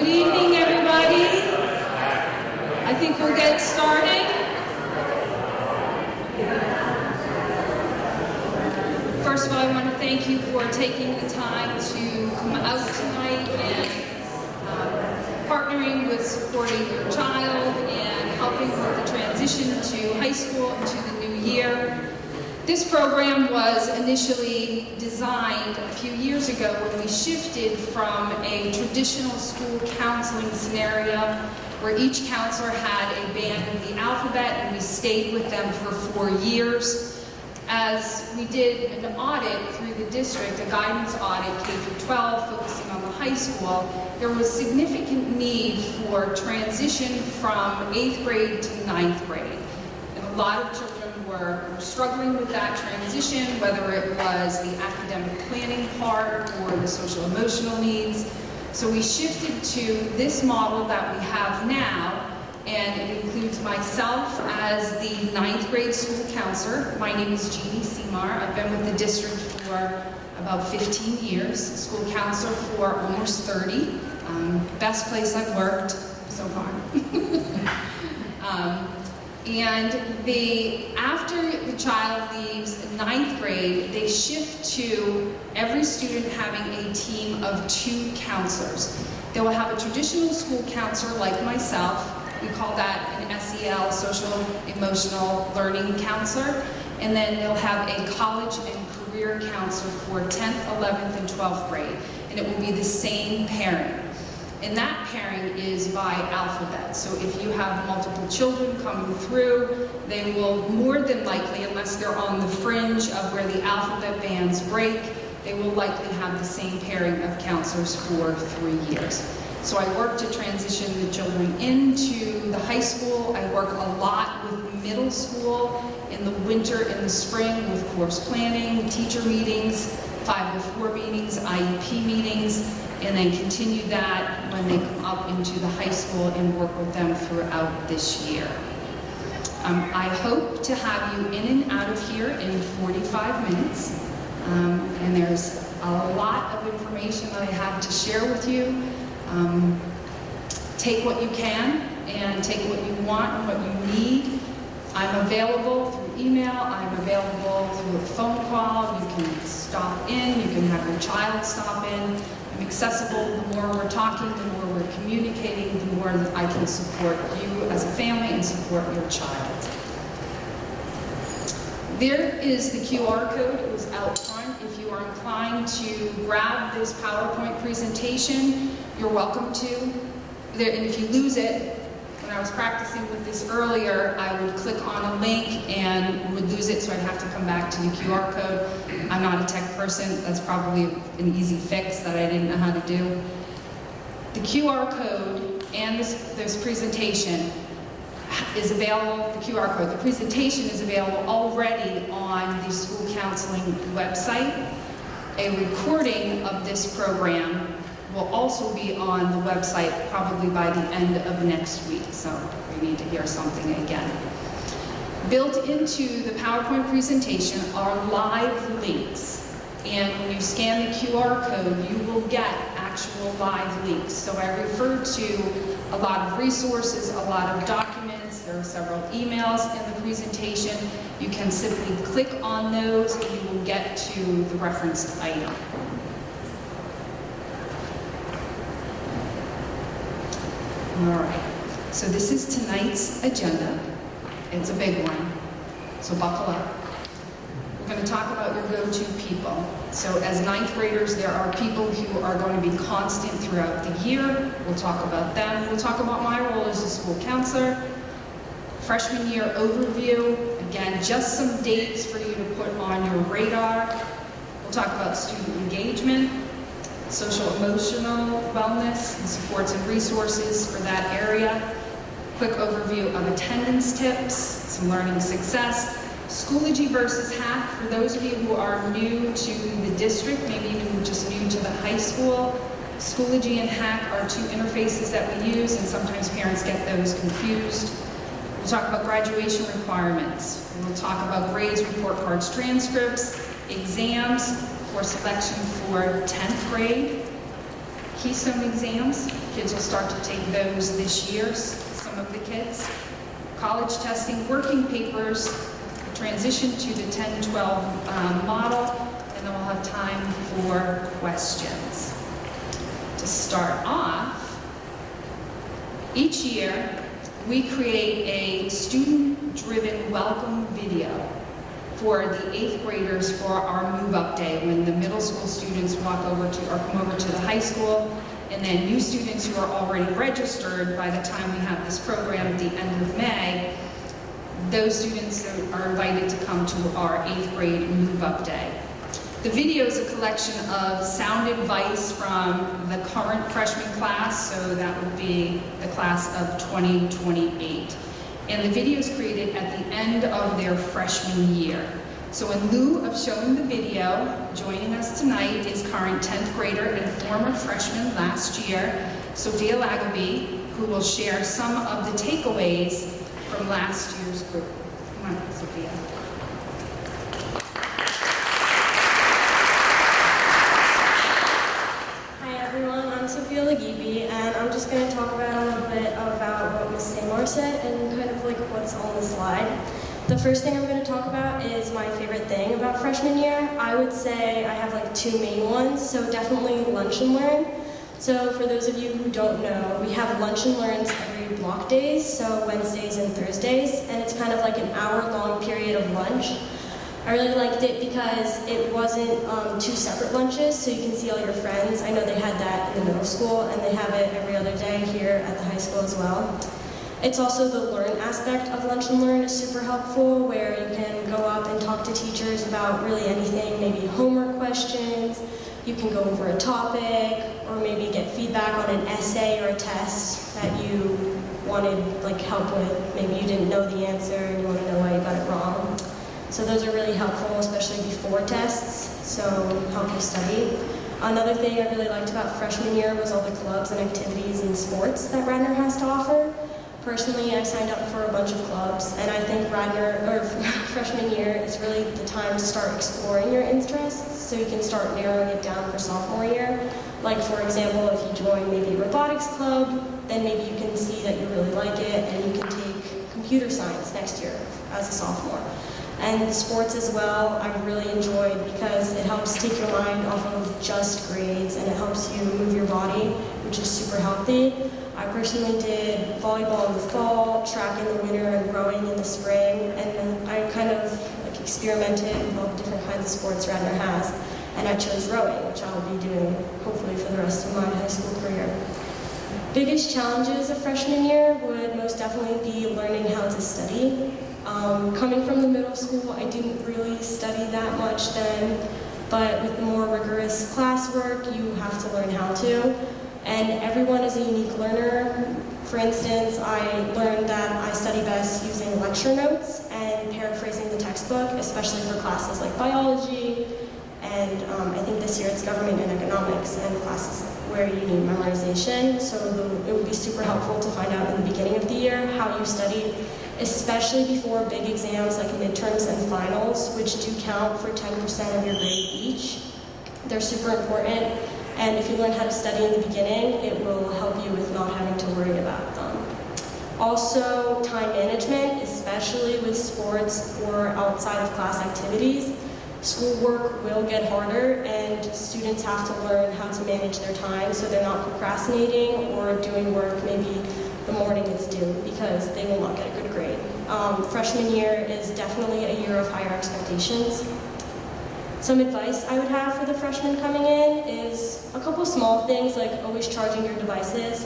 Good evening, everybody. I think we'll get started. First of all, I want to thank you for taking the time to come out tonight and partnering with supporting your child and helping with the transition to high school and to the new year. This program was initially designed a few years ago when we shifted from a traditional school counseling scenario where each counselor had a band of the alphabet and we stayed with them for 4 years. As we did an audit through the district, a guidance audit K-12 focusing on the high school, there was significant need for transition from 8th grade to 9th grade. And a lot of children were struggling with that transition, whether it was the academic planning part or the social emotional needs. So we shifted to this model that we have now, and it includes myself as the 9th grade school counselor. My name is Jeannie Seymour. I've been with the district for about 15 years, school counselor for almost 30. Best place I've worked so far. And after the child leaves 9th grade, they shift to every student having a team of 2 counselors. They will have a traditional school counselor like myself. We call that an SEL, social emotional learning counselor. And then they'll have a college and career counselor for 10th, 11th, and 12th grade. And it will be the same pairing. And that pairing is by alphabet. So if you have multiple children coming through, they will more than likely, unless they're on the fringe of where the alphabet bands break, they will likely have the same pairing of counselors for 3 years. So I work to transition the children into the high school. I work a lot with middle school in the winter, in the spring, with course planning, teacher meetings, 504 meetings, IEP meetings, and then continue that when they come up into the high school and work with them throughout this year. I hope to have you in and out of here in 45 minutes. And there's a lot of information that I have to share with you. Take what you can and take what you want and what you need. I'm available through email, I'm available through a phone call. You can stop in, you can have your child stop in. I'm accessible. The more we're talking, the more we're communicating, the more that I can support you as a family and support your child. There is the QR code. It was out front. If you are inclined to grab this PowerPoint presentation, you're welcome to. And if you lose it, when I was practicing with this earlier, I would click on a link and would lose it, so I'd have to come back to the QR code. I'm not a tech person. That's probably an easy fix that I didn't know how to do. The QR code and this presentation is available, the QR code. The presentation is available already on the school counseling website. A recording of this program will also be on the website probably by the end of next week, so we need to hear something again. Built into the PowerPoint presentation are live links, and when you scan the QR code, you will get actual live links. So I referred to a lot of resources, a lot of documents. There are several emails in the presentation. You can simply click on those and you will get to the referenced item. All right, so this is tonight's agenda. It's a big one, so buckle up. We're going to talk about your go-to people. So as 9th graders, there are people who are going to be constant throughout the year. We'll talk about them. We'll talk about my role as a school counselor. Freshman year overview. Again, just some dates for you to put on your radar. We'll talk about student engagement, social emotional wellness, and supports and resources for that area. Quick overview of attendance tips, some learning success. Schoology versus Hack, for those of you who are new to the district, maybe even just new to the high school, Schoology and Hack are 2 interfaces that we use, and sometimes parents get those confused. We'll talk about graduation requirements. We'll talk about grades, report cards, transcripts, exams for selection for 10th grade, Keystone exams, Kids will start to take those this year, some of the kids. College testing, working papers, transition to the 10-12 model, and then we'll have time for questions. To start off, each year we create a student-driven welcome video for the 8th graders for our move-up day, when the middle school students walk over to or come over to the high school, and then new students who are already registered by the time we have this program at the end of May, those students are invited to come to our 8th grade move-up day. The video is a collection of sound advice from the current freshman class, so that would be the class of 2028. And the video is created at the end of their freshman year. So in lieu of showing the video, joining us tonight is current 10th grader and former freshman last year, Sophia Lagaby, who will share some of the takeaways from last year's group. Come on, Sophia. Hi everyone, I'm Sophia Lagaby, and I'm just going to talk about a little bit about what Ms. Seymour said and kind of like what's on the slide. The first thing I'm going to talk about is my favorite thing about freshman year. I would say I have like two main ones, so definitely lunch and learn. So for those of you who don't know, we have lunch and learns every block days, so Wednesdays and Thursdays, and it's kind of like an hour-long period of lunch. I really liked it because it wasn't two separate lunches, so you can see all your friends. I know they had that in the middle school, and they have it every other day here at the high school as well. It's also the learn aspect of lunch and learn is super helpful, where you can go up and talk to teachers about really anything, maybe homework questions, you can go over a topic, or maybe get feedback on an essay or a test that you wanted like help with. Maybe you didn't know the answer and you want to know why you got it wrong. So those are really helpful, especially before tests, so help you study. Another thing I really liked about freshman year was all the clubs and activities and sports that Radnor has to offer. Personally, I signed up for a bunch of clubs, and I think freshman year is really the time to start exploring your interests, so you can start narrowing it down for sophomore year. Like for example, if you join maybe a robotics club, then maybe you can see that you really like it, and you can take computer science next year as a sophomore. And sports as well, I really enjoyed because it helps take your mind off of just grades, and it helps you move your body, which is super healthy. I personally did volleyball in the fall, track in the winter, and rowing in the spring, and then I kind of like experimented with all the different kinds of sports Radnor has, and I chose rowing, which I'll be doing hopefully for the rest of my high school career. Biggest challenges of freshman year would most definitely be learning how to study. Coming from the middle school, I didn't really study that much then, but with the more rigorous classwork, you have to learn how to. And everyone is a unique learner. For instance, I learned that I study best using lecture notes and paraphrasing the textbook, especially for classes like biology, and I think this year it's government and economics, and classes where you need memorization. So it would be super helpful to find out in the beginning of the year how you studied, especially before big exams like midterms and finals, which do count for 10% of your grade each. They're super important, and if you learn how to study in the beginning, it will help you with not having to worry about them. Also, time management, especially with sports or outside of class activities. Schoolwork will get harder, and students have to learn how to manage their time so they're not procrastinating or doing work maybe the morning it's due, because they will not get a good grade. Freshman year is definitely a year of higher expectations. Some advice I would have for the freshmen coming in is a couple small things, like always charging your devices,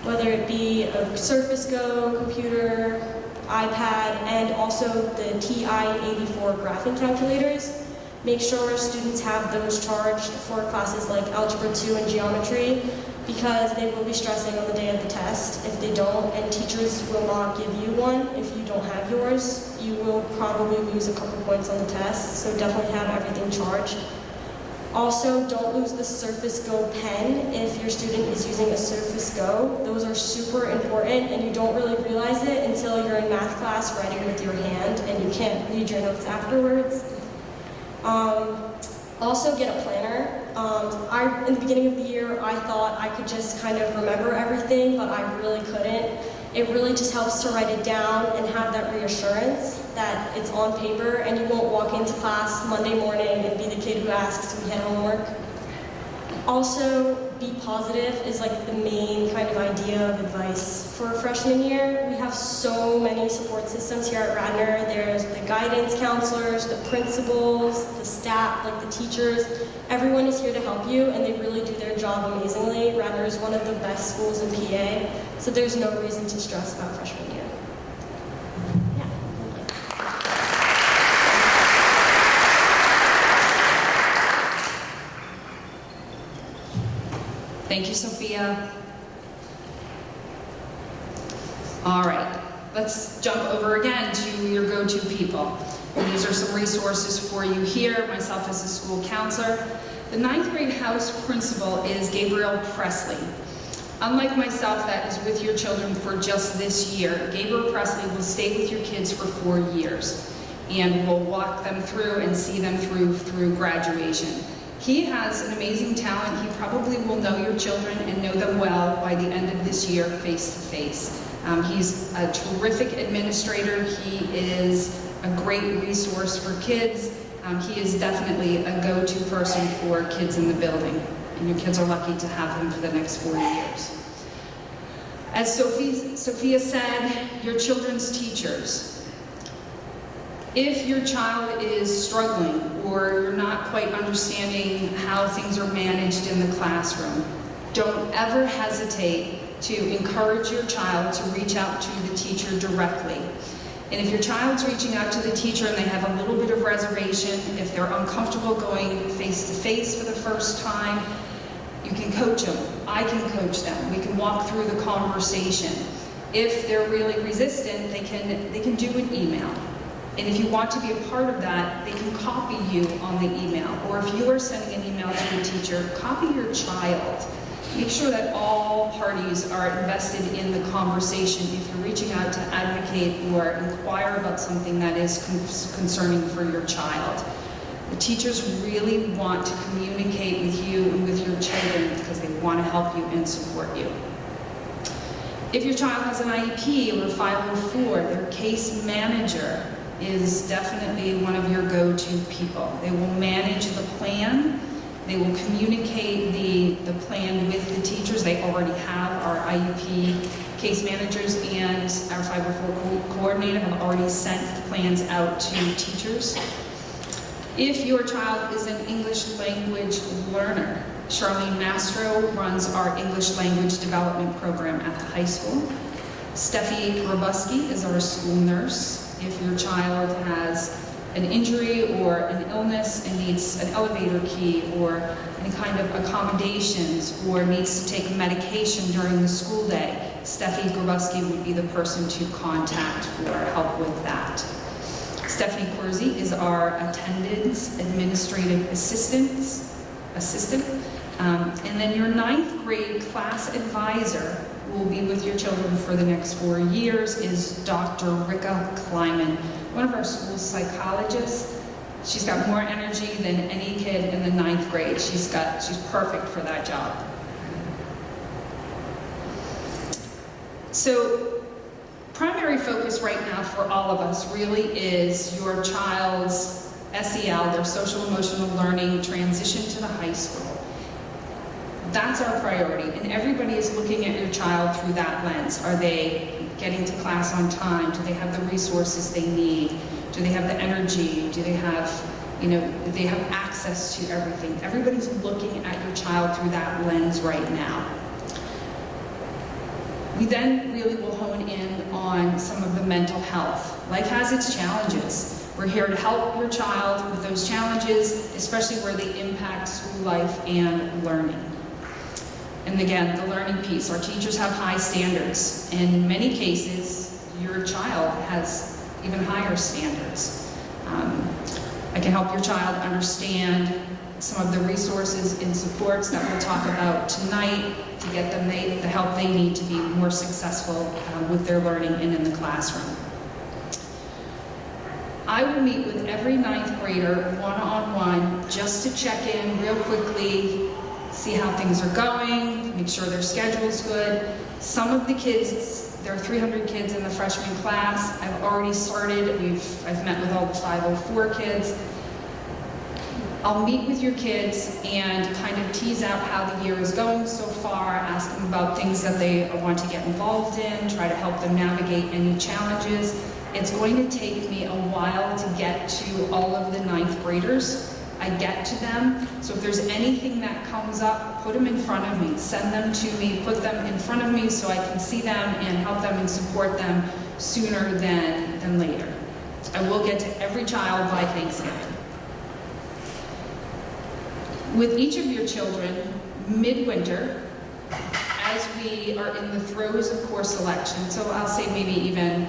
whether it be a Surface Go computer, iPad, and also the TI-84 graphing calculators. Make sure students have those charged for classes like Algebra 2 and Geometry, because they will be stressing on the day of the test if they don't, and teachers will not give you one if you don't have yours. You will probably lose a couple points on the test, so definitely have everything charged. Also, don't lose the Surface Go pen if your student is using a Surface Go. Those are super important, and you don't really realize it until you're in math class writing with your hand and you can't read your notes afterwards. Also, get a planner. In the beginning of the year, I thought I could just kind of remember everything, but I really couldn't. It really just helps to write it down and have that reassurance that it's on paper and you won't walk into class Monday morning and be the kid who asks, "Do we had homework?" Also, be positive is like the main kind of idea of advice for freshman year. We have so many support systems here at Radnor. There's the guidance counselors, the principals, the staff, like the teachers. Everyone is here to help you, and they really do their job amazingly. Radnor is one of the best schools in PA, so there's no reason to stress about freshman year. Yeah, thank you. Thank you, Sophia. All right, let's jump over again to your go-to people. And these are some resources for you here, myself as a school counselor. The 9th grade house principal is Gabriel Presley. Unlike myself, that is with your children for just this year, Gabriel Presley will stay with your kids for 4 years and will walk them through and see them through graduation. He has an amazing talent. He probably will know your children and know them well by the end of this year, face to face. He's a terrific administrator. He is a great resource for kids. He is definitely a go-to person for kids in the building. And your kids are lucky to have him for the next 4 years. As Sophia said, your children's teachers. If your child is struggling or you're not quite understanding how things are managed in the classroom, don't ever hesitate to encourage your child to reach out to the teacher directly. And if your child's reaching out to the teacher and they have a little bit of reservation, if they're uncomfortable going face-to-face for the first time, you can coach them. I can coach them. We can walk through the conversation. If they're really resistant, they can do an email. And if you want to be a part of that, they can copy you on the email. Or if you are sending an email to a teacher, copy your child. Make sure that all parties are invested in the conversation if you're reaching out to advocate or inquire about something that is concerning for your child. The teachers really want to communicate with you and with your children because they want to help you and support you. If your child has an IEP or a 504, their case manager is definitely one of your go-to people. They will manage the plan. They will communicate the plan with the teachers. They already have our IEP case managers and our 504 coordinator have already sent the plans out to teachers. If your child is an English language learner, Charlene Mastro runs our English language development program at the high school. Steffi Robuski is our school nurse. If your child has an injury or an illness and needs an elevator key or any kind of accommodations or needs to take medication during the school day, Steffi Grobuski would be the person to contact for help with that. Stephanie Corsi is our attendance administrative assistant. And then your 9th grade class advisor will be with your children for the next 4 years is Dr. Rika Kleiman, one of our school psychologists. She's got more energy than any kid in the 9th grade. She's perfect for that job. So primary focus right now for all of us really is your child's SEL, their social emotional learning transition to the high school. That's our priority, and everybody is looking at your child through that lens. Are they getting to class on time? Do they have the resources they need? Do they have the energy? Do they have, do they have access to everything? Everybody's looking at your child through that lens right now. We then really will hone in on some of the mental health. Life has its challenges. We're here to help your child with those challenges, especially where they impact school life and learning. And again, the learning piece. Our teachers have high standards. In many cases, your child has even higher standards. I can help your child understand some of the resources and supports that we'll talk about tonight to get them the help they need to be more successful with their learning and in the classroom. I will meet with every 9th grader one-on-one just to check in real quickly, see how things are going, make sure their schedule's good. Some of the kids, there are 300 kids in the freshman class. I've already started. I've met with all the 504 kids. I'll meet with your kids and kind of tease out how the year is going so far, ask them about things that they want to get involved in, try to help them navigate any challenges. It's going to take me a while to get to all of the 9th graders. I get to them, so if there's anything that comes up, put them in front of me, send them to me, put them in front of me so I can see them and help them and support them sooner than later. I will get to every child by Thanksgiving. With each of your children, midwinter, as we are in the throes of course selection, so I'll say maybe even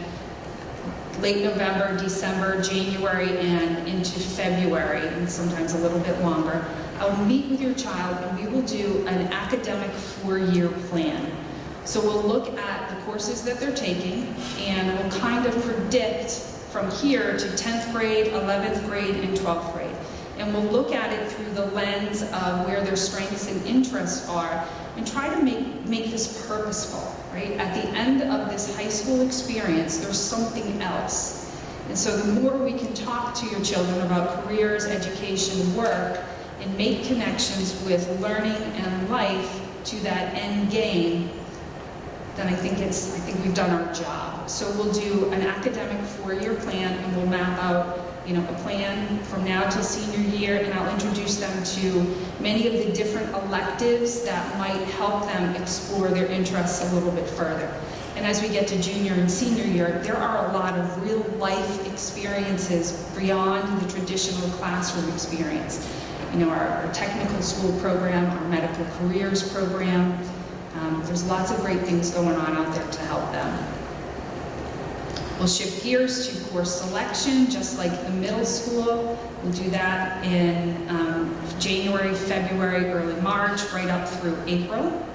late November, December, January, and into February, and sometimes a little bit longer, I'll meet with your child and we will do an academic 4-year plan. So we'll look at the courses that they're taking and we'll kind of predict from here to 10th grade, 11th grade, and 12th grade. And we'll look at it through the lens of where their strengths and interests are and try to make this purposeful, right? At the end of this high school experience, there's something else. And so the more we can talk to your children about careers, education, work, and make connections with learning and life to that end game, then I think we've done our job. So we'll do an academic 4-year plan and we'll map out a plan from now till senior year, and I'll introduce them to many of the different electives that might help them explore their interests a little bit further. And as we get to junior and senior year, there are a lot of real life experiences beyond the traditional classroom experience. Our technical school program, our medical careers program, there's lots of great things going on out there to help them. We'll shift gears to course selection, just like the middle school. We'll do that in January, February, early March, right up through April.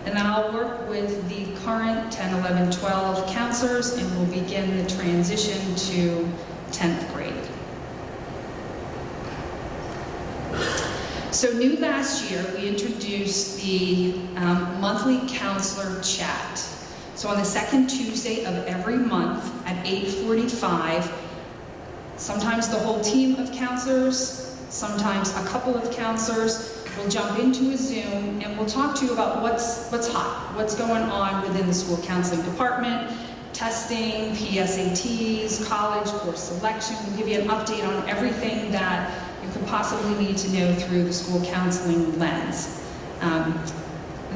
And then I'll work with the current 10, 11, 12 counselors and we'll begin the transition to 10th grade. So new last year, we introduced the monthly counselor chat. So on the second Tuesday of every month at 8:45, sometimes the whole team of counselors, sometimes a couple of counselors will jump into a Zoom and we'll talk to you about what's hot, what's going on within the school counseling department, testing, PSATs, college course selection. We'll give you an update on everything that you could possibly need to know through the school counseling lens.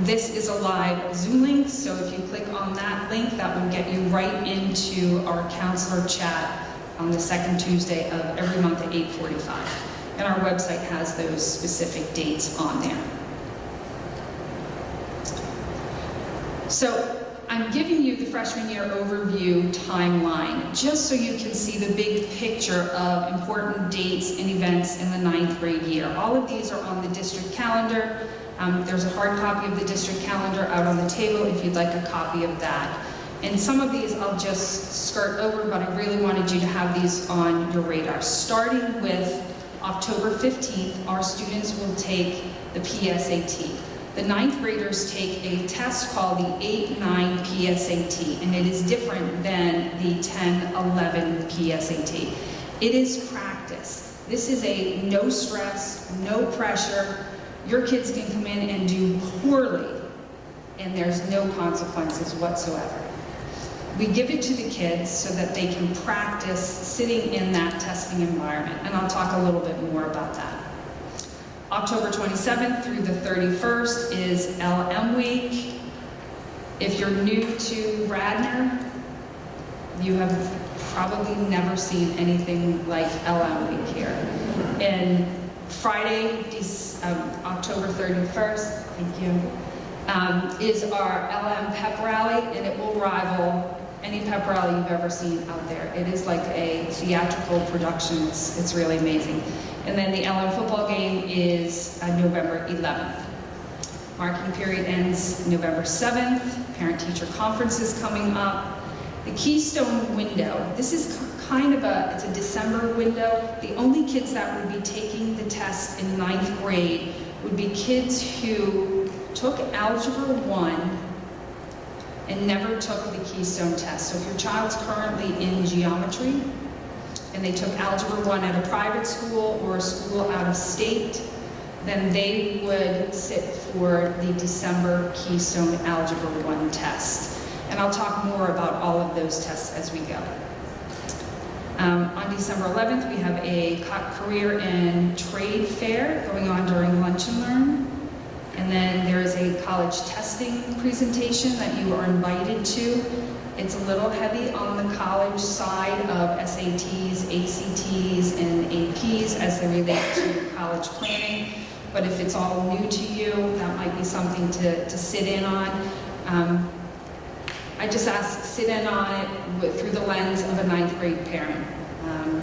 This is a live Zoom link, so if you click on that link, that will get you right into our counselor chat on the second Tuesday of every month at 8:45. And our website has those specific dates on there. So I'm giving you the freshman year overview timeline, just so you can see the big picture of important dates and events in the 9th grade year. All of these are on the district calendar. There's a hard copy of the district calendar out on the table if you'd like a copy of that. And some of these I'll just skirt over, but I really wanted you to have these on your radar. Starting with October 15th, our students will take the PSAT. The 9th graders take a test called the 8-9 PSAT, and it is different than the 10-11 PSAT. It is practice. This is a no stress, no pressure. Your kids can come in and do poorly, and there's no consequences whatsoever. We give it to the kids so that they can practice sitting in that testing environment, and I'll talk a little bit more about that. October 27th through the 31st is LM Week. If you're new to Radnor, you have probably never seen anything like LM Week here. And Friday, October 31st, thank you, is our LM Pep Rally, and it will rival any pep rally you've ever seen out there. It is like a theatrical production. It's really amazing. And then the LM football game is November 11th. Marking period ends November 7th. Parent-teacher conference is coming up. The Keystone window, this is it's a December window. The only kids that would be taking the test in 9th grade would be kids who took Algebra 1 and never took the Keystone test. So if your child's currently in geometry and they took Algebra 1 at a private school or a school out of state, then they would sit for the December Keystone Algebra 1 test. And I'll talk more about all of those tests as we go. On December 11th, we have a career and trade fair going on during Lunch and Learn. And then there is a college testing presentation that you are invited to. It's a little heavy on the college side of SATs, ACTs, and APs as they relate to college planning. But if it's all new to you, that might be something to sit in on. I just ask, sit in on it through the lens of a 9th grade parent.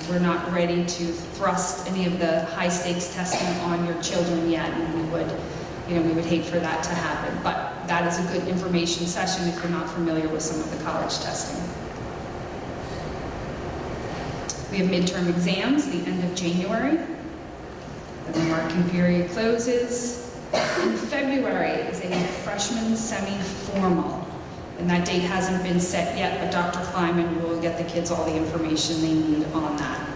We're not ready to thrust any of the high stakes testing on your children yet, and we would hate for that to happen. But that is a good information session if you're not familiar with some of the college testing. We have midterm exams the end of January. The marking period closes. In February is a freshman semi-formal. And that date hasn't been set yet, but Dr. Kleiman will get the kids all the information they need on that.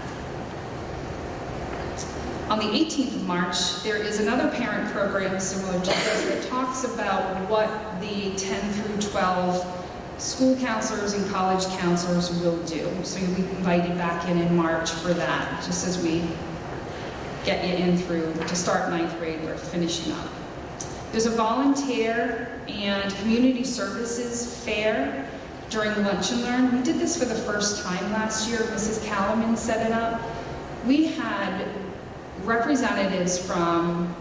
On the 18th of March, there is another parent program similar to this that talks about what the 10 through 12 school counselors and college counselors will do. So you'll be invited back in March for that, just as we get you in through to start 9th grade. We're finishing up. There's a volunteer and community services fair during Lunch and Learn. We did this for the first time last year. Mrs. Calaman set it up. We had representatives from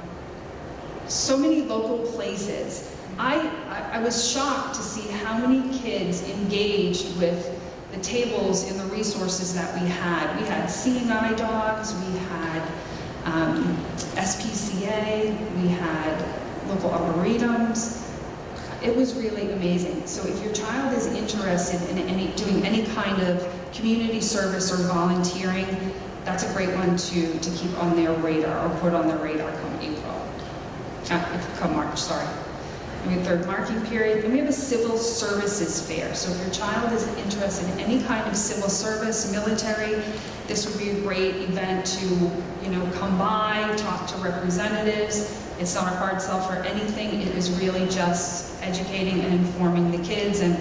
so many local places. I was shocked to see how many kids engaged with the tables and the resources that we had. We had Seeing Eye Dogs, we had SPCA, we had local arboretums. It was really amazing. So if your child is interested in doing any kind of community service or volunteering, that's a great one to keep on their radar, or put on their radar come March, sorry. We have third marking period, and we have a civil services fair. So if your child is interested in any kind of civil service, military, this would be a great event to, come by, talk to representatives. It's not a hard sell for anything. It is really just educating and informing the kids and,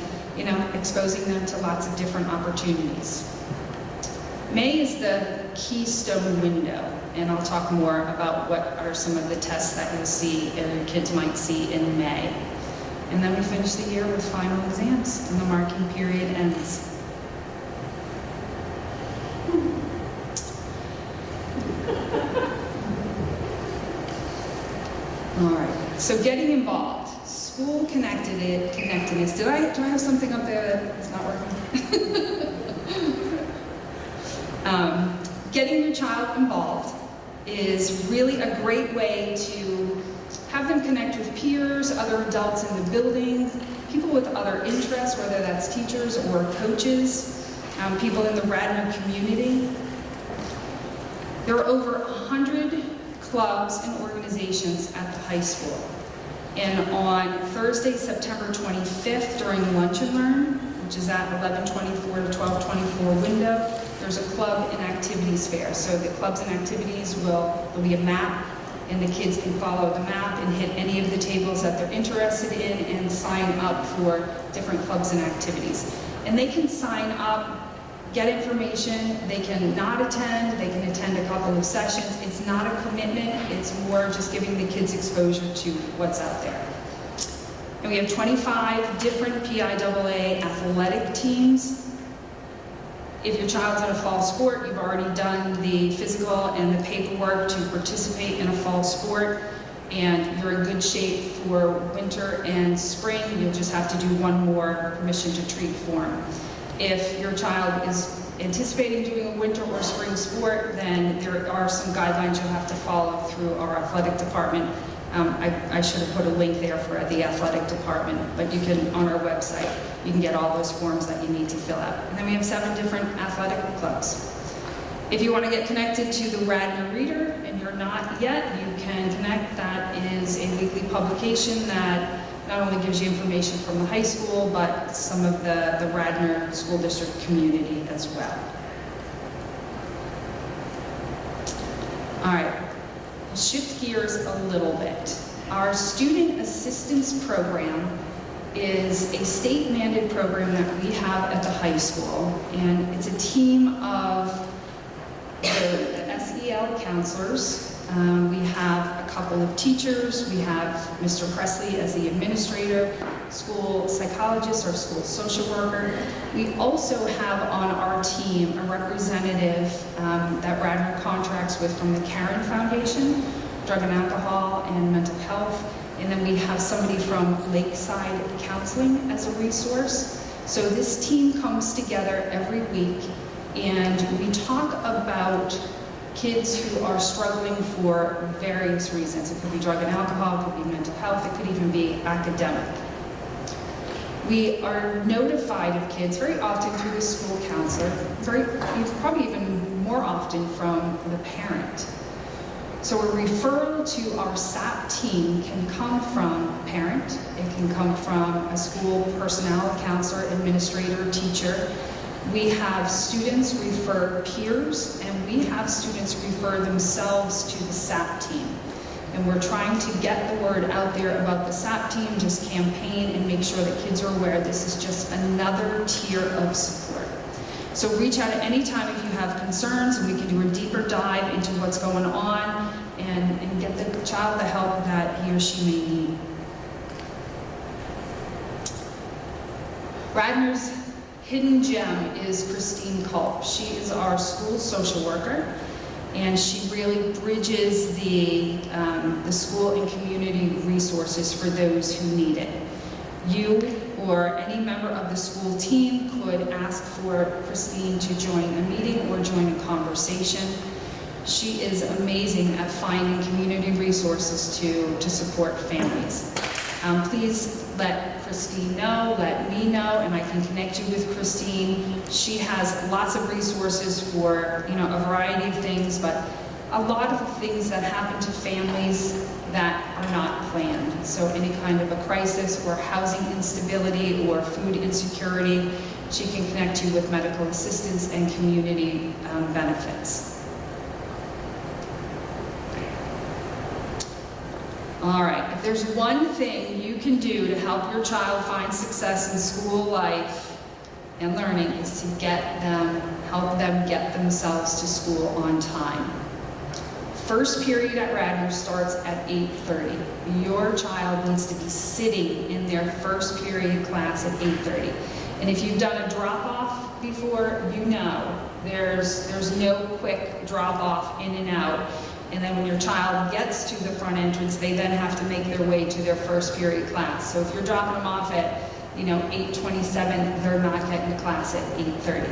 exposing them to lots of different opportunities. May is the Keystone window, and I'll talk more about what are some of the tests that you'll see and your kids might see in May. And then we finish the year with final exams, and the marking period ends. All right, so getting involved, school connectedness. Do I have something up there that's not working? Getting your child involved is really a great way to have them connect with peers, other adults in the building, people with other interests, whether that's teachers or coaches, people in the Radnor community. There are over 100 clubs and organizations at the high school. And on Thursday, September 25th, during Lunch and Learn, which is at 11:24 to 12:24 window, there's a club and activities fair. So the clubs and activities there'll be a map, and the kids can follow the map and hit any of the tables that they're interested in and sign up for different clubs and activities. And they can sign up, get information, they can not attend, they can attend a couple of sessions. It's not a commitment, it's more just giving the kids exposure to what's out there. And we have 25 different PIAA athletic teams. If your child's in a fall sport, you've already done the physical and the paperwork to participate in a fall sport, and you're in good shape for winter and spring. You'll just have to do one more permission to treat form. If your child is anticipating doing a winter or spring sport, then there are some guidelines you'll have to follow through our athletic department. I should have put a link there for the athletic department, but you can on our website. You can get all those forms that you need to fill out. And then we have 7 different athletic clubs. If you want to get connected to the Radnor Reader and you're not yet, you can connect. That is a weekly publication that not only gives you information from the high school, but some of the Radnor School District community as well. All right, we'll shift gears a little bit. Our Student Assistance Program is a state-mandated program that we have at the high school, and it's a team of the SEL counselors. We have a couple of teachers. We have Mr. Presley as the administrator, school psychologist or school social worker. We also have on our team a representative that Radnor contracts with from the Karen Foundation, Drug and Alcohol and Mental Health. And then we have somebody from Lakeside Counseling as a resource. So this team comes together every week and we talk about kids who are struggling for various reasons. It could be drug and alcohol, it could be mental health, it could even be academic. We are notified of kids very often through the school counselor, probably even more often from the parent. So a referral to our SAP team can come from a parent, it can come from a school personnel, counselor, administrator, teacher. We have students refer peers, and we have students refer themselves to the SAP team. And we're trying to get the word out there about the SAP team, just campaign and make sure that kids are aware this is just another tier of support. So reach out at any time if you have concerns, and we can do a deeper dive into what's going on and get the child the help that he or she may need. Radnor's hidden gem is Christine Culp. She is our school social worker, and she really bridges the school and community resources for those who need it. You or any member of the school team could ask for Christine to join a meeting or join a conversation. She is amazing at finding community resources to support families. Please let Christine know, let me know, and I can connect you with Christine. She has lots of resources for, a variety of things, but a lot of things that happen to families that are not planned. So any kind of a crisis or housing instability or food insecurity, she can connect you with medical assistance and community benefits. All right, if there's one thing you can do to help your child find success in school life and learning is to help them get themselves to school on time. First period at Radnor starts at 8:30. Your child needs to be sitting in their first period class at 8:30. And if you've done a drop-off before, you know there's no quick drop-off in and out. And then when your child gets to the front entrance, they then have to make their way to their first period class. So if you're dropping them off at 8:27, they're not getting to class at 8:30.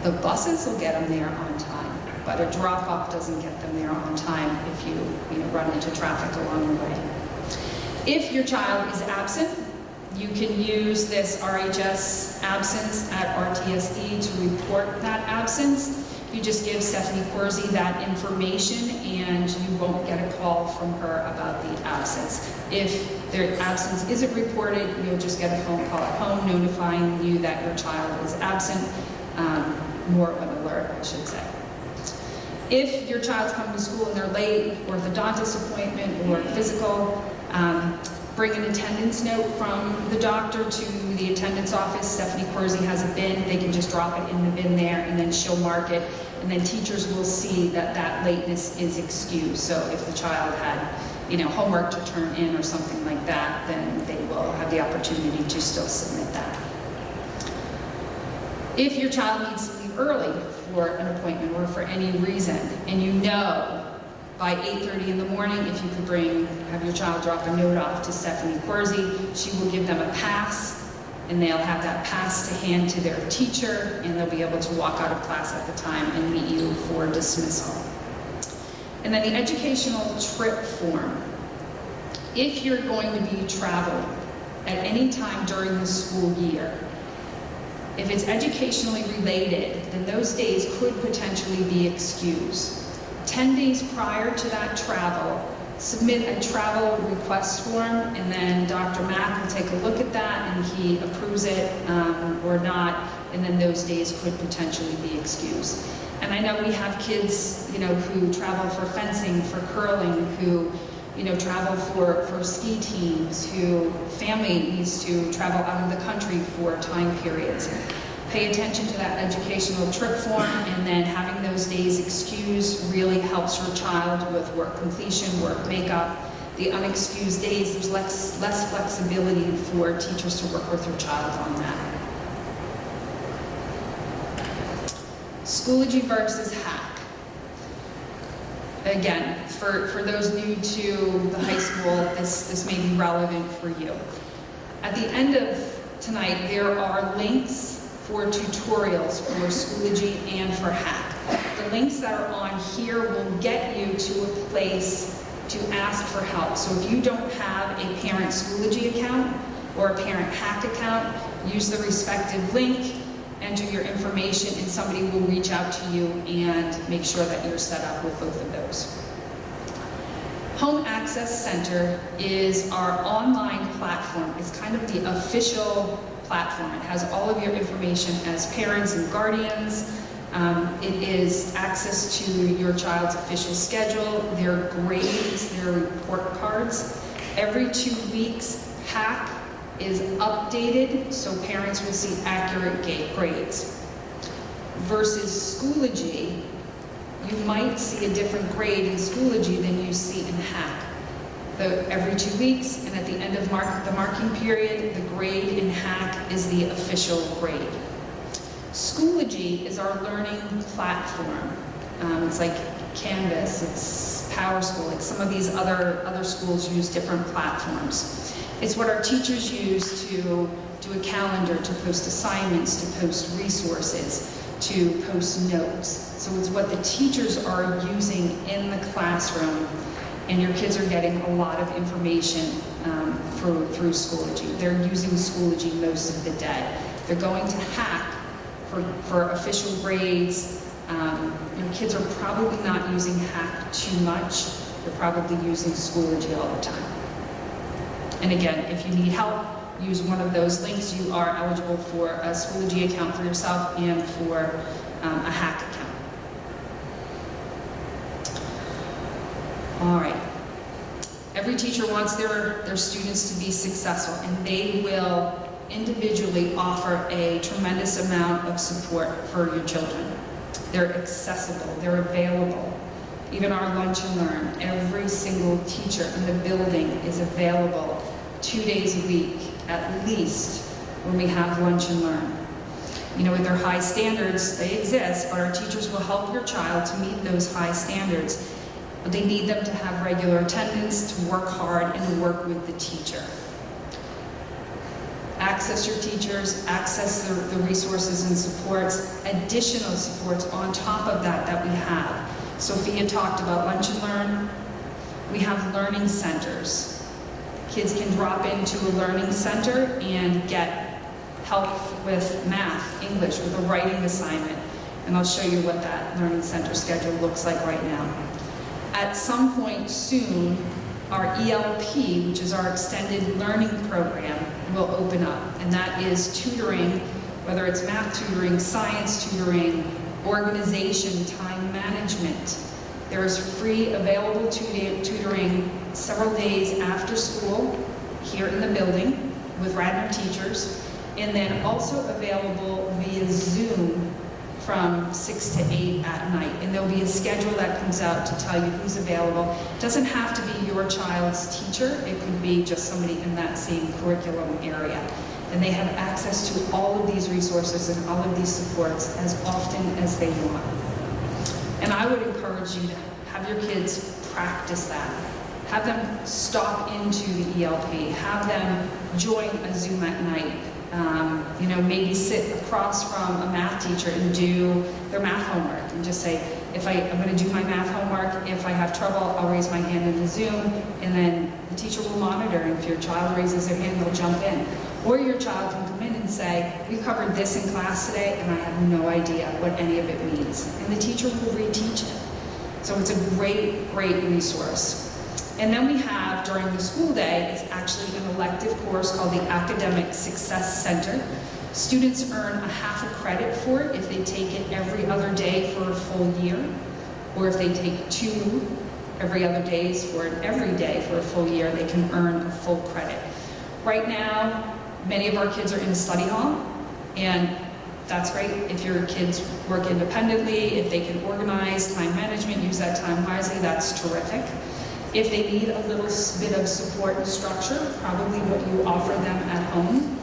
The buses will get them there on time, but a drop-off doesn't get them there on time if you run into traffic along the way. If your child is absent, you can use this RHS absence at RTSD to report that absence. You just give Stephanie Quersey that information and you won't get a call from her about the absence. If their absence isn't reported, you'll just get a phone call at home notifying you that your child is absent, more of an alert, I should say. If your child's coming to school and they're late, orthodontist appointment or physical, bring an attendance note from the doctor to the attendance office. Stephanie Quersey has a bin. They can just drop it in the bin there, and then she'll mark it. And then teachers will see that lateness is excused. So if the child had, homework to turn in or something like that, then they will have the opportunity to still submit that. If your child needs to leave early for an appointment or for any reason, and by 8:30 in the morning, if you could have your child drop a note off to Stephanie Quersey, she will give them a pass, and they'll have that pass to hand to their teacher, and they'll be able to walk out of class at the time and meet you for dismissal. And then the educational trip form. If you're going to be traveling at any time during the school year, If it's educationally related, then those days could potentially be excused. 10 days prior to that travel, submit a travel request form, and then Dr. Mack will take a look at that and he approves it or not, and then those days could potentially be excused. And I know we have kids, who travel for fencing, for curling, who, travel for ski teams, who family needs to travel out of the country for time periods. Pay attention to that educational trip form, and then having those days excused really helps your child with work completion, work makeup. The unexcused days, there's less flexibility for teachers to work with your child on that. Schoology versus hack. Again, for those new to the high school, this may be relevant for you. At the end of tonight, there are links for tutorials for Schoology and for hack. The links that are on here will get you to a place to ask for help. So if you don't have a parent Schoology account or a parent hack account, use the respective link, enter your information, and somebody will reach out to you and make sure that you're set up with both of those. Home Access Center is our online platform. It's kind of the official platform. It has all of your information as parents and guardians. It is access to your child's official schedule, their grades, their report cards. Every 2 weeks, hack is updated so parents will see accurate grades. Versus Schoology, you might see a different grade in Schoology than you see in hack. Every 2 weeks, and at the end of the marking period, the grade in hack is the official grade. Schoology is our learning platform. It's like Canvas, it's PowerSchool, like some of these other schools use different platforms. It's what our teachers use to do a calendar, to post assignments, to post resources, to post notes. So it's what the teachers are using in the classroom, and your kids are getting a lot of information through Schoology. They're using Schoology most of the day. They're going to hack for official grades. Your kids are probably not using hack too much. They're probably using Schoology all the time. And again, if you need help, use one of those links. You are eligible for a Schoology account for yourself and for a hack account. All right. Every teacher wants their students to be successful, and they will individually offer a tremendous amount of support for your children. They're accessible, they're available. Even our Lunch and Learn, every single teacher in the building is available 2 days a week, at least, when we have Lunch and Learn. With their high standards, they exist, but our teachers will help your child to meet those high standards. But they need them to have regular attendance, to work hard, and to work with the teacher. Access your teachers, access the resources and supports, additional supports on top of that we have. Sophia talked about Lunch and Learn. We have learning centers. Kids can drop into a learning center and get help with math, English, with a writing assignment. And I'll show you what that learning center schedule looks like right now. At some point soon, our ELP, which is our extended learning program, will open up. And that is tutoring, whether it's math tutoring, science tutoring, organization, time management. There is free available tutoring several days after school here in the building with Radnor teachers, and then also available via Zoom from 6 to 8 at night. And there'll be a schedule that comes out to tell you who's available. It doesn't have to be your child's teacher. It could be just somebody in that same curriculum area. And they have access to all of these resources and all of these supports as often as they want. And I would encourage you to have your kids practice that. Have them stop into the ELP. Have them join a Zoom at night. Maybe sit across from a math teacher and do their math homework and just say, I'm going to do my math homework. If I have trouble, I'll raise my hand in the Zoom, and then the teacher will monitor. And if your child raises their hand, they'll jump in. Or your child can come in and say, we covered this in class today and I have no idea what any of it means. And the teacher will reteach it. So it's a great, great resource. And then we have, during the school day, it's actually an elective course called the Academic Success Center. Students earn a half a credit for it if they take it every other day for a full year, or if they take 2 every other days for it every day for a full year, they can earn a full credit. Right now, many of our kids are in study hall, and that's great. If your kids work independently, if they can organize time management, use that time wisely, that's terrific. If they need a little bit of support and structure, probably what you offer them at home.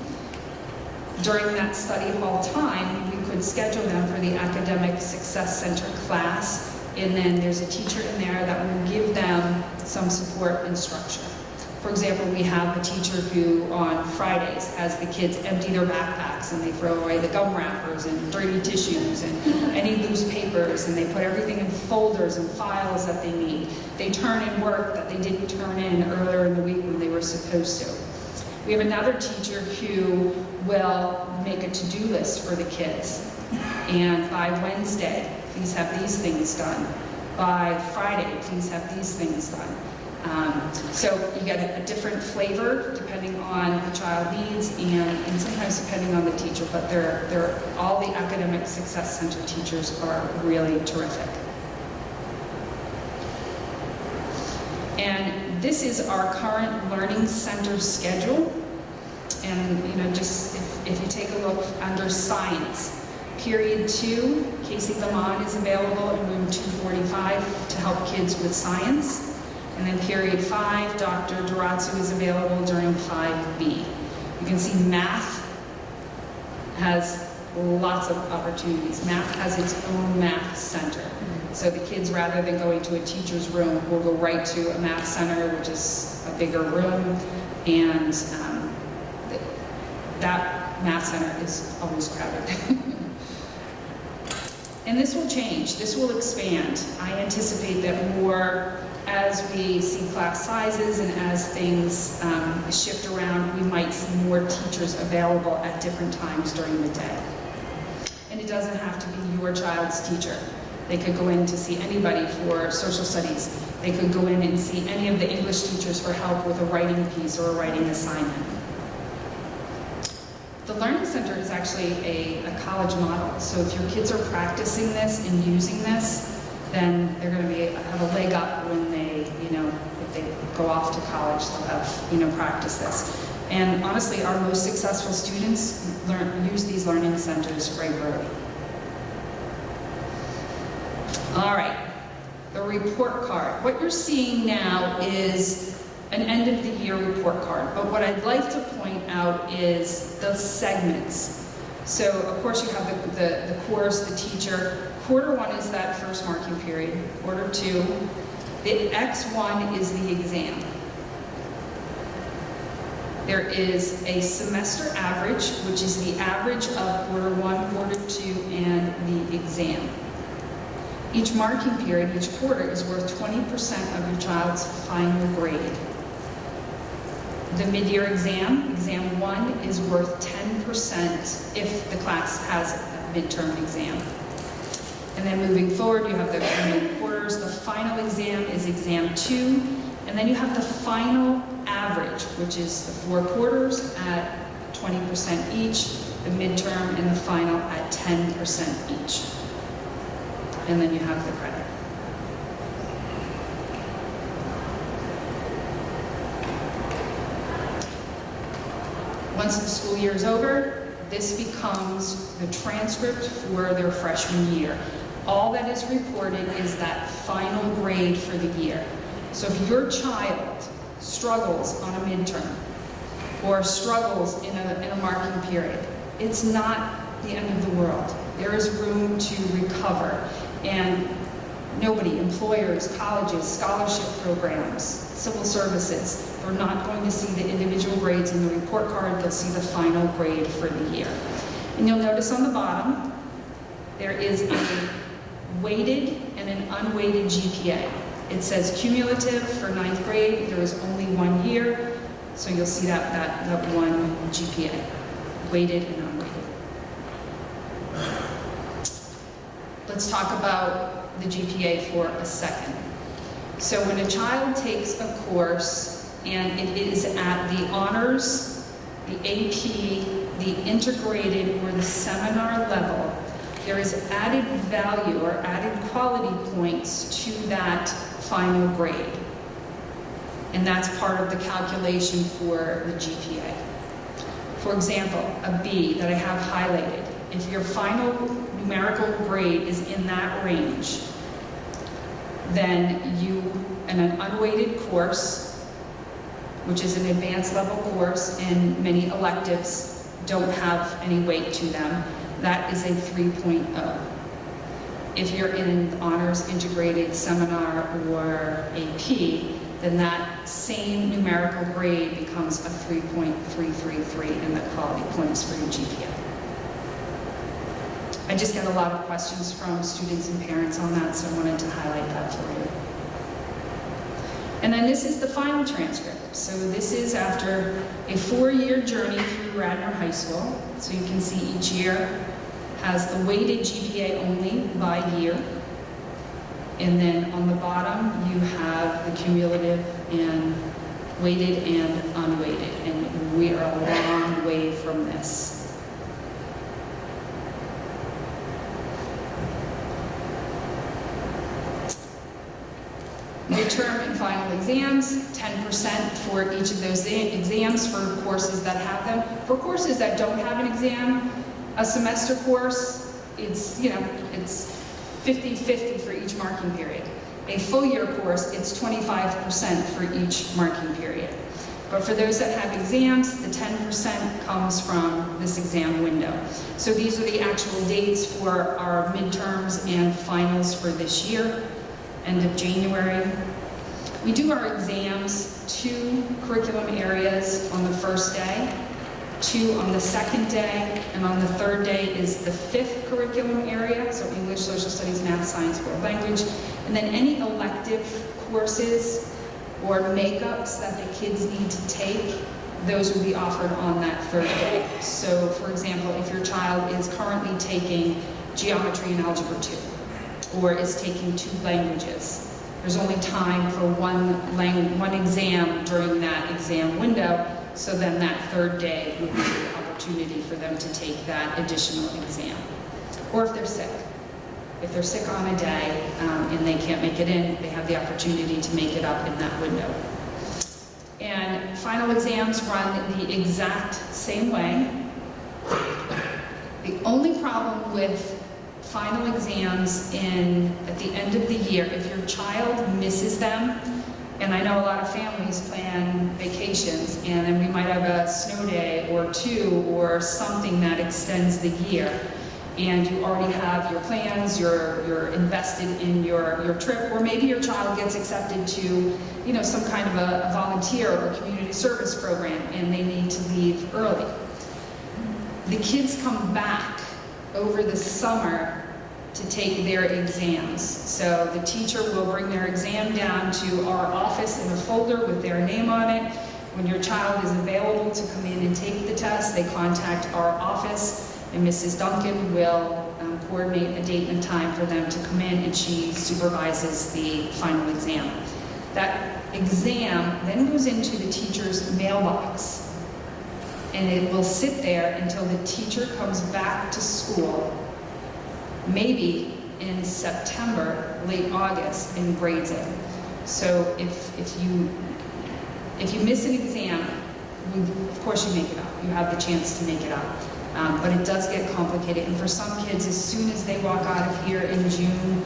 During that study hall time, we could schedule them for the Academic Success Center class, and then there's a teacher in there that will give them some support and structure. For example, we have a teacher who on Fridays has the kids empty their backpacks and they throw away the gum wrappers and dirty tissues and any loose papers, and they put everything in folders and files that they need. They turn in work that they didn't turn in earlier in the week when they were supposed to. We have another teacher who will make a to-do list for the kids. And by Wednesday, please have these things done. By Friday, please have these things done. So you get a different flavor depending on the child needs and sometimes depending on the teacher, but all the Academic Success Center teachers are really terrific. And this is our current Learning Center schedule. And just if you take a look under Science, Period 2, Casey Lamont is available in room 245 to help kids with science. And then Period 5, Dr. Durazzo is available during 5B. You can see math has lots of opportunities. Math has its own math center. So the kids, rather than going to a teacher's room, will go right to a math center, which is a bigger room. And that math center is always crowded. And this will change, this will expand. I anticipate that more, as we see class sizes and as things shift around, we might see more teachers available at different times during the day. And it doesn't have to be your child's teacher. They could go in to see anybody for social studies. They could go in and see any of the English teachers for help with a writing piece or a writing assignment. The Learning Center is actually a college model. So if your kids are practicing this and using this, then they're going to have a leg up when they, if they go off to college, they'll have, practice this. And honestly, our most successful students use these learning centers regularly. All right, the report card. What you're seeing now is an end of the year report card, but what I'd like to point out is the segments. So of course you have the course, the teacher. Quarter 1 is that first marking period. Quarter 2, the X1 is the exam. There is a semester average, which is the average of quarter 1, quarter 2, and the exam. Each marking period, each quarter, is worth 20% of your child's final grade. The mid-year exam, exam 1, is worth 10% if the class has a midterm exam. And then moving forward, you have the remaining quarters. The final exam is exam 2, and then you have the final average, which is the 4 quarters at 20% each, the midterm and the final at 10% each. And then you have the credit. Once the school year is over, this becomes the transcript for their freshman year. All that is reported is that final grade for the year. So if your child struggles on a midterm or struggles in a marking period, it's not the end of the world. There is room to recover. And nobody, employers, colleges, scholarship programs, civil services, they're not going to see the individual grades in the report card, they'll see the final grade for the year. And you'll notice on the bottom, there is a weighted and an unweighted GPA. It says cumulative for 9th grade, there is only 1 year. So you'll see that one GPA, weighted and unweighted. Let's talk about the GPA for a second. So when a child takes a course and it is at the honors, the AP, the integrated, or the seminar level, there is added value or added quality points to that final grade. And that's part of the calculation for the GPA. For example, a B that I have highlighted, if your final numerical grade is in that range, then you, in an unweighted course, which is an advanced level course, and many electives don't have any weight to them, that is a 3.0. If you're in honors, integrated, seminar, or AP, then that same numerical grade becomes a 3.333 in the quality points for your GPA. I just get a lot of questions from students and parents on that, so I wanted to highlight that for you. And then this is the final transcript. So this is after a 4-year journey through Radnor High School. So you can see each year has the weighted GPA only by year. And then on the bottom, you have the cumulative and weighted and unweighted. And we are a long way from this. Midterm and final exams, 10% for each of those exams for courses that have them. For courses that don't have an exam, a semester course, it's 50-50 for each marking period. A full year course, it's 25% for each marking period. But for those that have exams, the 10% comes from this exam window. So these are the actual dates for our midterms and finals for this year. End of January. We do our exams 2 curriculum areas on the first day, 2 on the second day, and on the third day is the 5th curriculum area, so English, Social Studies, Math, Science, World Language, and then any elective courses or makeups that the kids need to take, those will be offered on that third day. So for example, if your child is currently taking Geometry and Algebra 2, or is taking 2 languages. There's only time for one exam during that exam window, so then that third day would be the opportunity for them to take that additional exam. Or if they're sick. If they're sick on a day and they can't make it in, they have the opportunity to make it up in that window. And final exams run the exact same way. The only problem with final exams at the end of the year, if your child misses them, and I know a lot of families plan vacations, and then we might have a snow day or 2 or something that extends the year, and you already have your plans, you're invested in your trip, or maybe your child gets accepted to some kind of a volunteer or community service program, and they need to leave early. The kids come back over the summer to take their exams. So the teacher will bring their exam down to our office in a folder with their name on it. When your child is available to come in and take the test, they contact our office, and Mrs. Duncan will coordinate a date and time for them to come in, and she supervises the final exam. That exam then goes into the teacher's mailbox, and it will sit there until the teacher comes back to school, maybe in September, late August, and grades it. So if you miss an exam, of course you make it up. You have the chance to make it up. But it does get complicated. And for some kids, as soon as they walk out of here in June,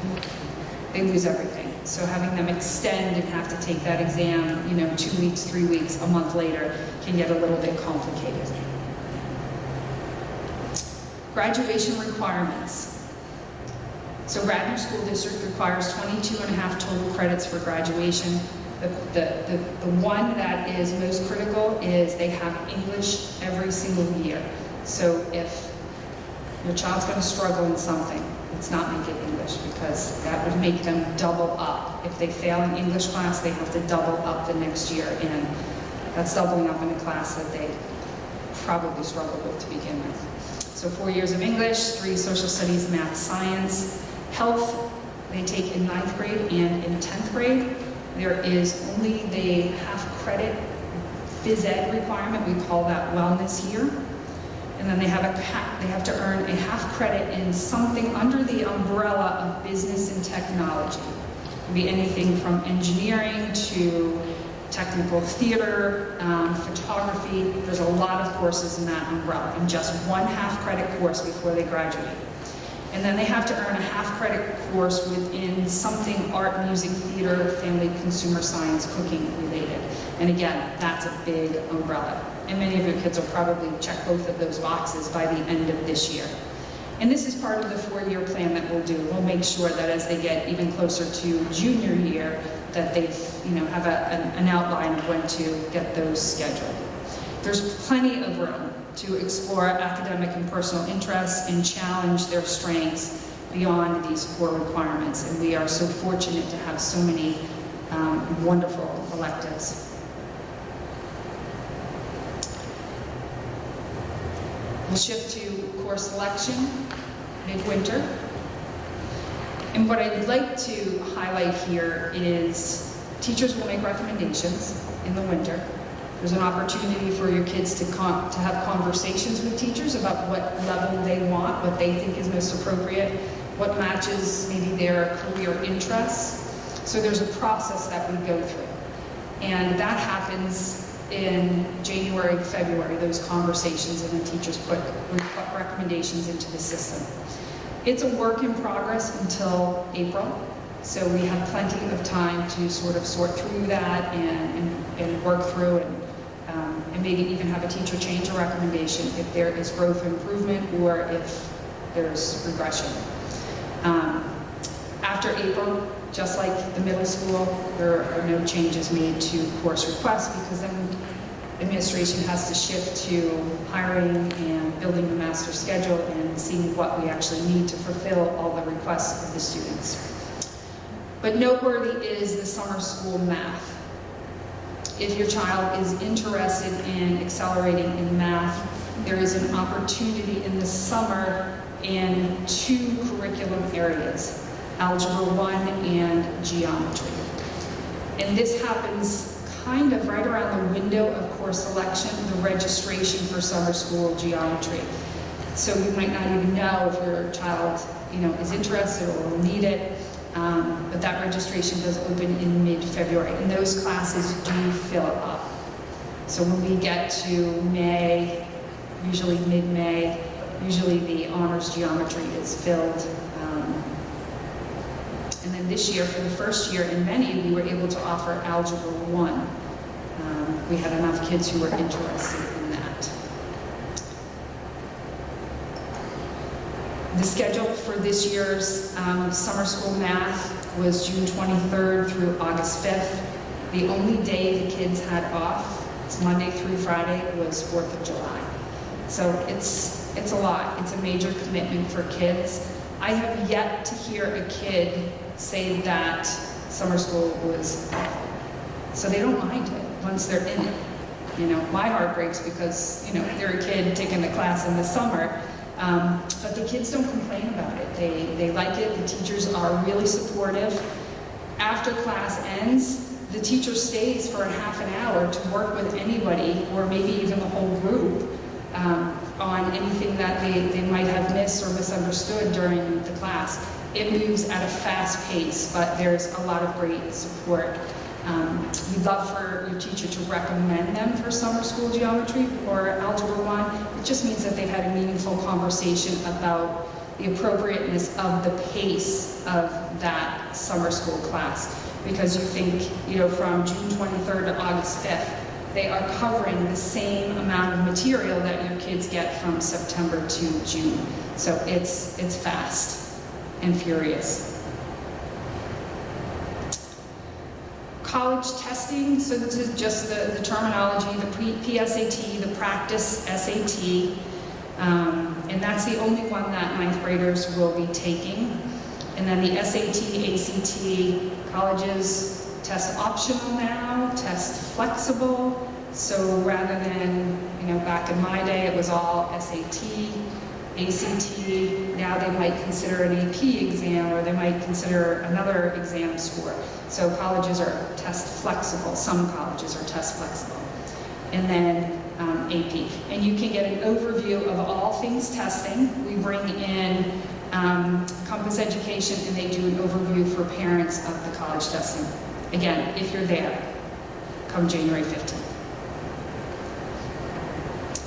they lose everything. So having them extend and have to take that exam, 2 weeks, 3 weeks, a month later, can get a little bit complicated. Graduation requirements. So Radnor School District requires 22.5 total credits for graduation. The one that is most critical is they have English every single year. So if your child's going to struggle in something, let's not make it English, because that would make them double up. If they fail an English class, they have to double up the next year in That's doubling up in a class that they probably struggled with to begin with. So 4 years of English, 3 social studies, math, science. Health, they take in 9th grade and in 10th grade. There is only the half credit phys ed requirement, we call that wellness year. And then they have to earn a half credit in something under the umbrella of business and technology. It can be anything from engineering to technical theater, photography. There's a lot of courses in that umbrella, and just 1 half credit course before they graduate. And then they have to earn a half credit course within something art, music, theater, family, consumer science, cooking related. And again, that's a big umbrella. And many of your kids will probably check both of those boxes by the end of this year. And this is part of the 4-year plan that we'll do. We'll make sure that as they get even closer to junior year, that they have an outline of when to get those scheduled. There's plenty of room to explore academic and personal interests and challenge their strengths beyond these core requirements. And we are so fortunate to have so many wonderful electives. We'll shift to course selection midwinter. And what I'd like to highlight here is teachers will make recommendations in the winter. There's an opportunity for your kids to have conversations with teachers about what level they want, what they think is most appropriate, what matches maybe their career interests. So there's a process that we go through. And that happens in January, February, those conversations, and the teachers put recommendations into the system. It's a work in progress until April, so we have plenty of time to sort of sort through that and work through and maybe even have a teacher change a recommendation if there is growth or improvement or if there's regression. After April, just like the middle school, there are no changes made to course requests because then administration has to shift to hiring and building the master schedule and seeing what we actually need to fulfill all the requests of the students. But noteworthy is the summer school math. If your child is interested in accelerating in math, there is an opportunity in the summer in 2 curriculum areas, Algebra 1 and Geometry. And this happens kind of right around the window of course selection, the registration for summer school geometry. So you might not even know if your child is interested or will need it. But that registration does open in mid-February, and those classes do fill up. So when we get to May, usually mid-May, usually the honors geometry is filled. And then this year, for the first year in many, we were able to offer Algebra 1. We had enough kids who were interested in that. The schedule for this year's summer school math was June 23rd through August 5th. The only day the kids had off, it's Monday through Friday, was 4th of July. So it's a lot. It's a major commitment for kids. I have yet to hear a kid say that summer school was awful. So they don't mind it once they're in it. My heart breaks because, they're a kid taking the class in the summer. But the kids don't complain about it. They like it. The teachers are really supportive. After class ends, the teacher stays for a half an hour to work with anybody, or maybe even the whole group, on anything that they might have missed or misunderstood during the class. It moves at a fast pace, but there's a lot of great support. We'd love for your teacher to recommend them for summer school geometry or Algebra 1. It just means that they've had a meaningful conversation about the appropriateness of the pace of that summer school class. Because you think, from June 23rd to August 5th, they are covering the same amount of material that your kids get from September to June. So it's fast and furious. College testing, so this is just the terminology, the PSAT, the practice SAT, and that's the only one that 9th graders will be taking. And then the SAT, ACT, colleges test optional now, test flexible, So rather than, back in my day, it was all SAT, ACT, now they might consider an AP exam, or they might consider another exam score. So colleges are test flexible. Some colleges are test flexible. And then AP. And you can get an overview of all things testing. We bring in Compass Education, and they do an overview for parents of the college testing. Again, if you're there, come January 15th.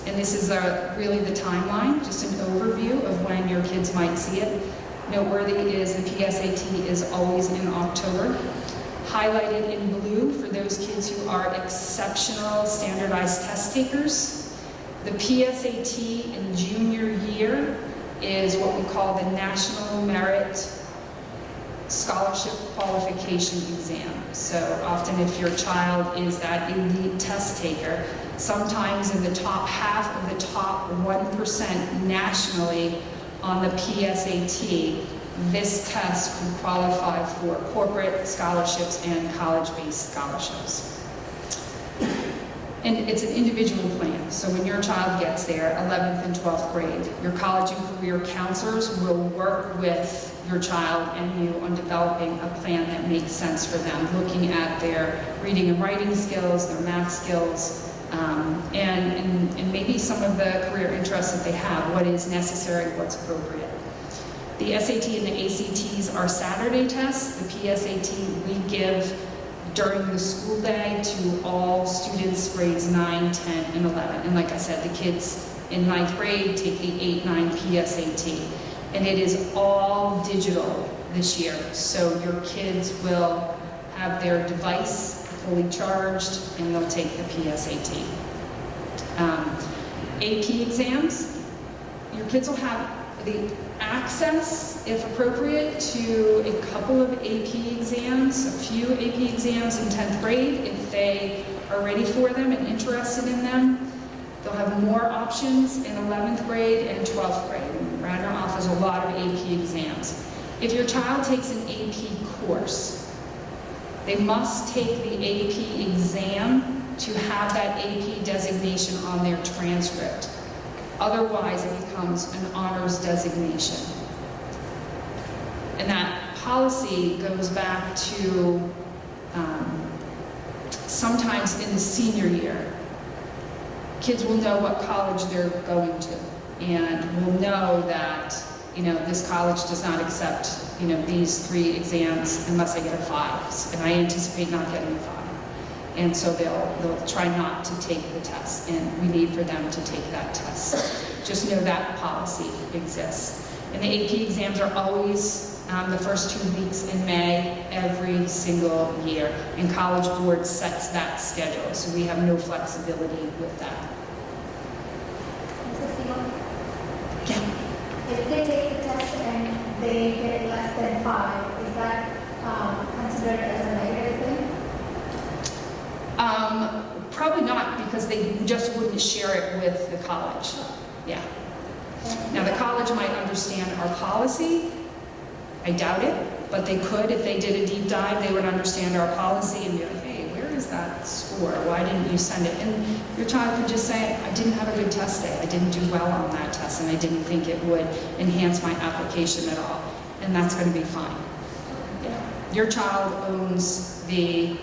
And this is really the timeline, just an overview of when your kids might see it. Noteworthy is the PSAT is always in October. Highlighted in blue for those kids who are exceptional standardized test takers. The PSAT in junior year is what we call the National Merit Scholarship Qualification Exam. So often if your child is that elite test taker, sometimes in the top half of the top 1% nationally on the PSAT, this test can qualify for corporate scholarships and college-based scholarships. And it's an individual plan. So when your child gets there, 11th and 12th grade, your college and career counselors will work with your child and you on developing a plan that makes sense for them, looking at their reading and writing skills, their math skills, and maybe some of the career interests that they have, what is necessary, what's appropriate. The SAT and the ACTs are Saturday tests. The PSAT we give during the school day to all students grades 9, 10, and 11. And like I said, the kids in 9th grade take the 8, 9 PSAT. And it is all digital this year. So your kids will have their device fully charged and they'll take the PSAT. AP exams, your kids will have the access, if appropriate, to a couple of AP exams, a few AP exams in 10th grade if they are ready for them and interested in them. They'll have more options in 11th grade and 12th grade. Radnor offers a lot of AP exams. If your child takes an AP course, they must take the AP exam to have that AP designation on their transcript. Otherwise, it becomes an honors designation. And that policy goes back to sometimes in the senior year. Kids will know what college they're going to, and will know that, this college does not accept, these 3 exams unless I get a 5, and I anticipate not getting a 5. And so they'll try not to take the test, and we need for them to take that test. Just know that policy exists. And the AP exams are always the first 2 weeks in May every single year, and College Board sets that schedule, so we have no flexibility with that. Yeah. If they take the test and they get less than 5, is that considered as a negative thing? Probably not, because they just wouldn't share it with the college. Yeah. Now the college might understand our policy. I doubt it, but they could. If they did a deep dive, they would understand our policy and be like, hey, where is that score? Why didn't you send it? And your child could just say, I didn't have a good test day. I didn't do well on that test, and I didn't think it would enhance my application at all. And that's going to be fine. Yeah. Your child owns the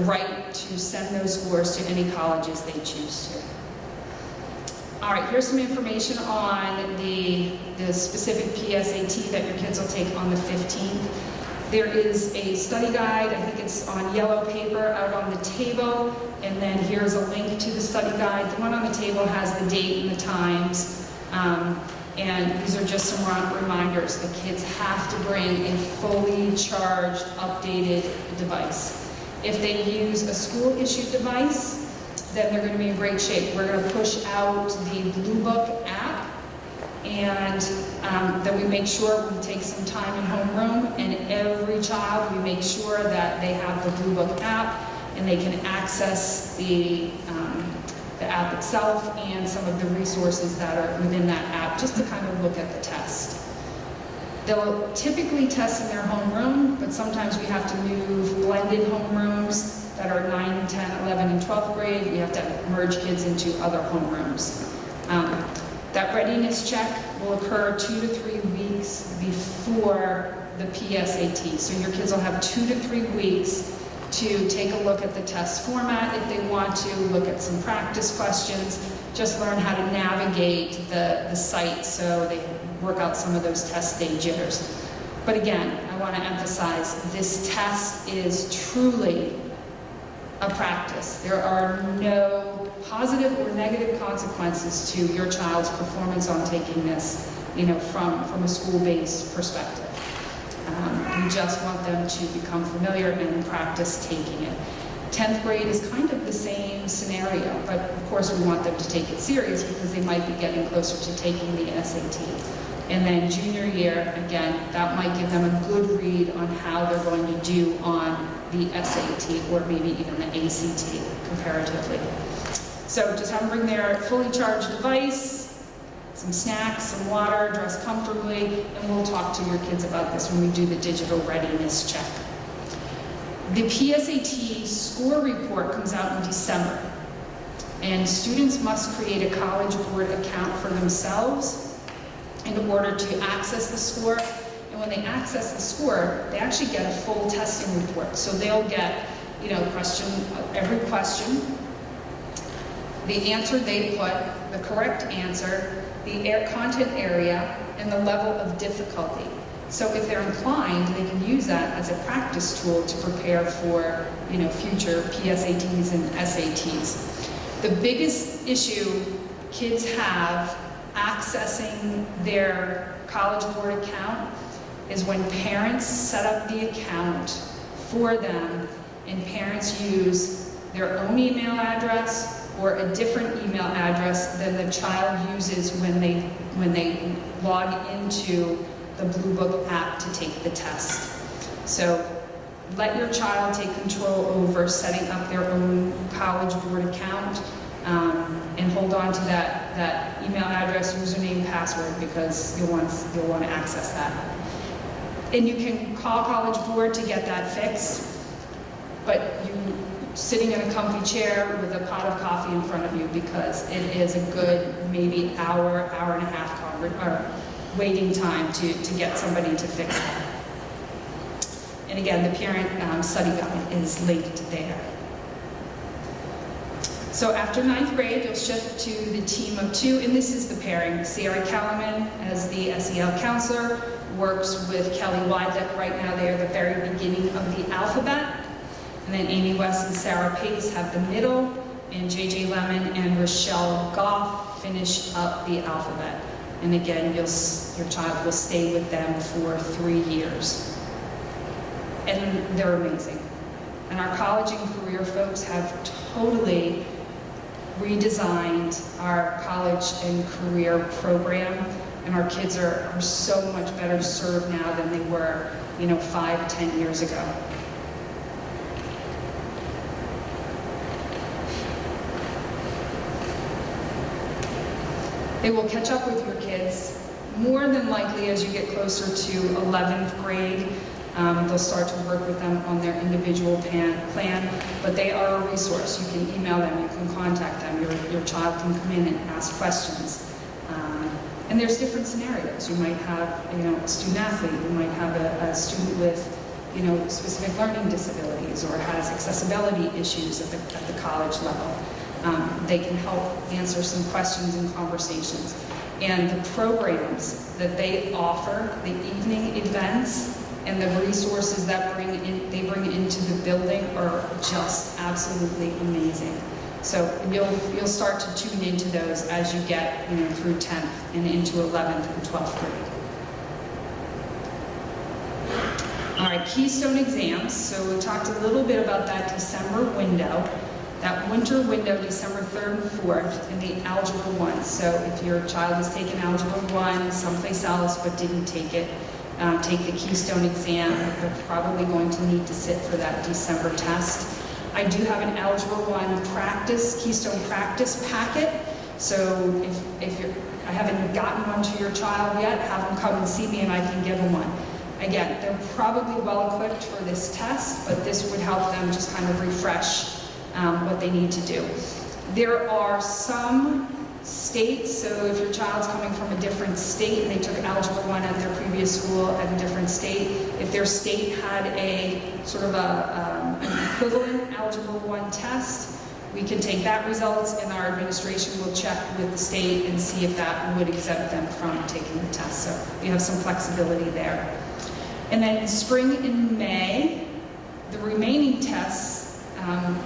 right to send those scores to any colleges they choose to. All right, here's some information on the specific PSAT that your kids will take on the 15th. There is a study guide, I think it's on yellow paper out on the table, and then here's a link to the study guide. The one on the table has the date and the times, and these are just some reminders. The kids have to bring a fully charged, updated device. If they use a school-issued device, then they're going to be in great shape. We're going to push out the Blue Book app, and then we make sure we take some time in homeroom, and every child, we make sure that they have the Blue Book app, and they can access the app itself and some of the resources that are within that app, just to kind of look at the test. They'll typically test in their homeroom, but sometimes we have to move blended homerooms. that are 9, 10, 11, and 12th grade, we have to merge kids into other homerooms. That readiness check will occur 2 to 3 weeks before the PSAT. So your kids will have 2 to 3 weeks to take a look at the test format if they want to, look at some practice questions, just learn how to navigate the site so they work out some of those test day jitters. But again, I want to emphasize, this test is truly a practice. There are no positive or negative consequences to your child's performance on taking this, from a school-based perspective. We just want them to become familiar and practice taking it. 10th grade is kind of the same scenario, but of course we want them to take it serious because they might be getting closer to taking the SAT. And then junior year, again, that might give them a good read on how they're going to do on the SAT or maybe even the ACT comparatively. So just have them bring their fully charged device, some snacks, some water, dress comfortably, and we'll talk to your kids about this when we do the digital readiness check. The PSAT score report comes out in December, and students must create a College Board account for themselves in order to access the score. And when they access the score, they actually get a full testing report. So they'll get, every question, the answer they put, the correct answer, the content area, and the level of difficulty. So if they're inclined, they can use that as a practice tool to prepare for, future PSATs and SATs. The biggest issue kids have accessing their College Board account is when parents set up the account for them and parents use their own email address or a different email address than the child uses when they log into the Blue Book app to take the test. So let your child take control over setting up their own College Board account, and hold on to that email address, username, password, because you'll want to access that. And you can call College Board to get that fixed, but sitting in a comfy chair with a pot of coffee in front of you, because it is a good maybe hour and a half waiting time to get somebody to fix that. And again, the parent study guide is linked there. So after 9th grade, you'll shift to the team of 2, and this is the pairing. Sierra Kellerman, as the SEL counselor, works with Kelly Wydek. Right now, they are the very beginning of the alphabet. And then Amy West and Sarah Pace have the middle, and JJ Lemon and Rochelle Goff finish up the alphabet. And again, your child will stay with them for 3 years. And they're amazing. And our college and career folks have totally redesigned our college and career program, and our kids are so much better served now than they were, 5, 10 years ago. They will catch up with your kids more than likely as you get closer to 11th grade. They'll start to work with them on their individual plan, but they are a resource. You can email them, you can contact them, your child can come in and ask questions. And there's different scenarios. You might have, a student athlete, you might have a student with, specific learning disabilities or has accessibility issues at the college level. They can help answer some questions and conversations. And the programs that they offer, the evening events, and the resources that they bring into the building are just absolutely amazing. So you'll start to tune into those as you get through 10th and into 11th and 12th grade. All right, Keystone exams. So we talked a little bit about that December window. That winter window, December 3rd and 4th, in the Algebra 1. So if your child has taken Algebra 1 someplace else but didn't take it, take the Keystone exam. They're probably going to need to sit for that December test. I do have an Algebra 1 Keystone practice packet. So if I haven't gotten one to your child yet, have them come and see me and I can give them one. Again, they're probably well equipped for this test, but this would help them just kind of refresh what they need to do. There are some states, so if your child's coming from a different state and they took Algebra 1 at their previous school at a different state, if their state had a sort of an equivalent Algebra 1 test, we can take that results and our administration will check with the state and see if that would exempt them from taking the test. So we have some flexibility there. And then in spring and May, the remaining tests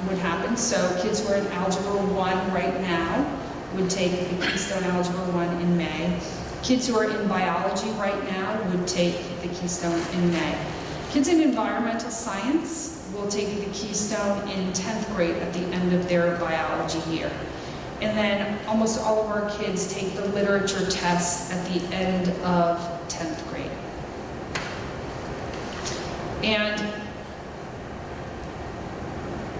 would happen. So kids who are in Algebra 1 right now would take the Keystone Algebra 1 in May. Kids who are in biology right now would take the Keystone in May. Kids in environmental science will take the Keystone in 10th grade at the end of their biology year. And then almost all of our kids take the literature test at the end of 10th grade. And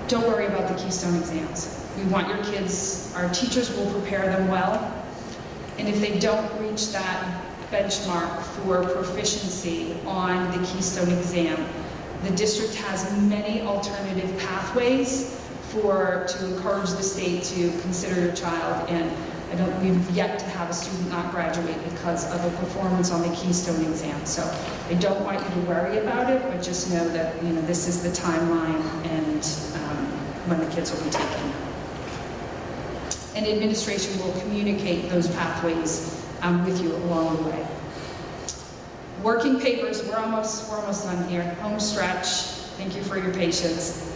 don't worry about the Keystone exams. We want your kids, our teachers will prepare them well. And if they don't reach that benchmark for proficiency on the Keystone exam, the district has many alternative pathways to encourage the state to consider your child, and we've yet to have a student not graduate because of a performance on the Keystone exam. So I don't want you to worry about it, but just know that this is the timeline and when the kids will be taken. And administration will communicate those pathways with you along the way. Working papers, we're almost done here. Home stretch. Thank you for your patience.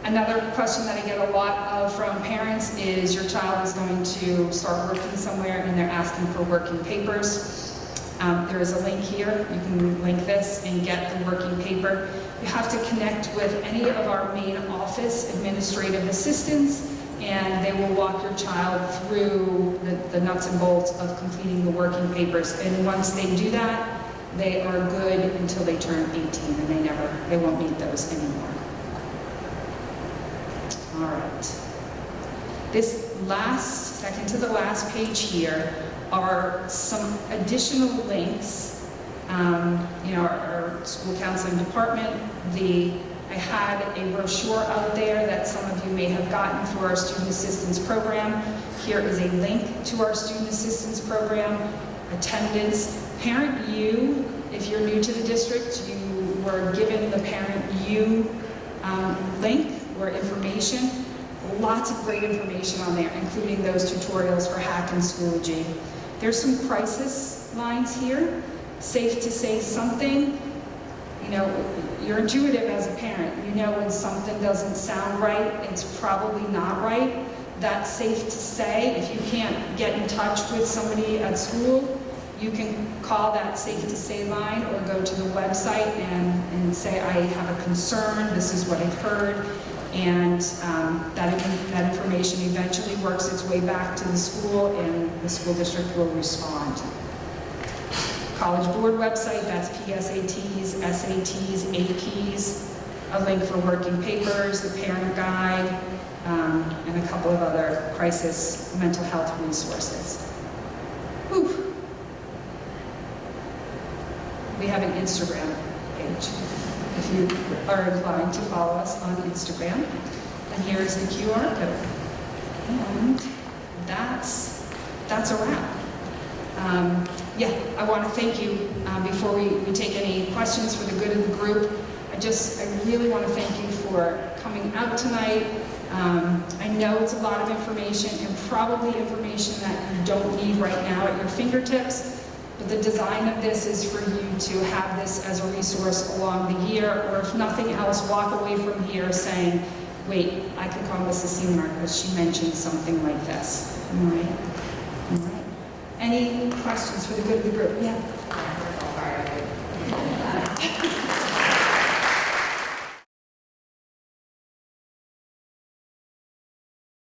Another question that I get a lot of from parents is your child is going to start working somewhere and they're asking for working papers. There is a link here. You can link this and get the working paper. You have to connect with any of our main office administrative assistants, and they will walk your child through the nuts and bolts of completing the working papers. And once they do that, they are good until they turn 18, and they won't need those anymore. All right. This second to the last page here are some additional links. Our school counseling department, I had a brochure out there that some of you may have gotten for our student assistance program. Here is a link to our student assistance program, attendance. Parent U, if you're new to the district, you were given the Parent U link or information. Lots of great information on there, including those tutorials for Hack and Schoology. There's some crisis lines here. Safe to say something. You're intuitive as a parent. You know when something doesn't sound right, it's probably not right. That's safe to say. If you can't get in touch with somebody at school, you can call that safe to say line or go to the website and say, I have a concern, this is what I've heard. And that information eventually works its way back to the school, and the school district will respond. College Board website, that's PSATs, SATs, APs, a link for working papers, the parent guide, and a couple of other crisis mental health resources. Whew. We have an Instagram page, if you are inclined to follow us on Instagram. And here's the QR code. And that's a wrap. I want to thank you before we take any questions for the good of the group. I really want to thank you for coming out tonight. I know it's a lot of information and probably information that you don't need right now at your fingertips, but the design of this is for you to have this as a resource along the year, or if nothing else, walk away from here saying, wait, I could call Mrs. Seymour because she mentioned something like this. All right? All right. Any questions for the good of the group? Yeah.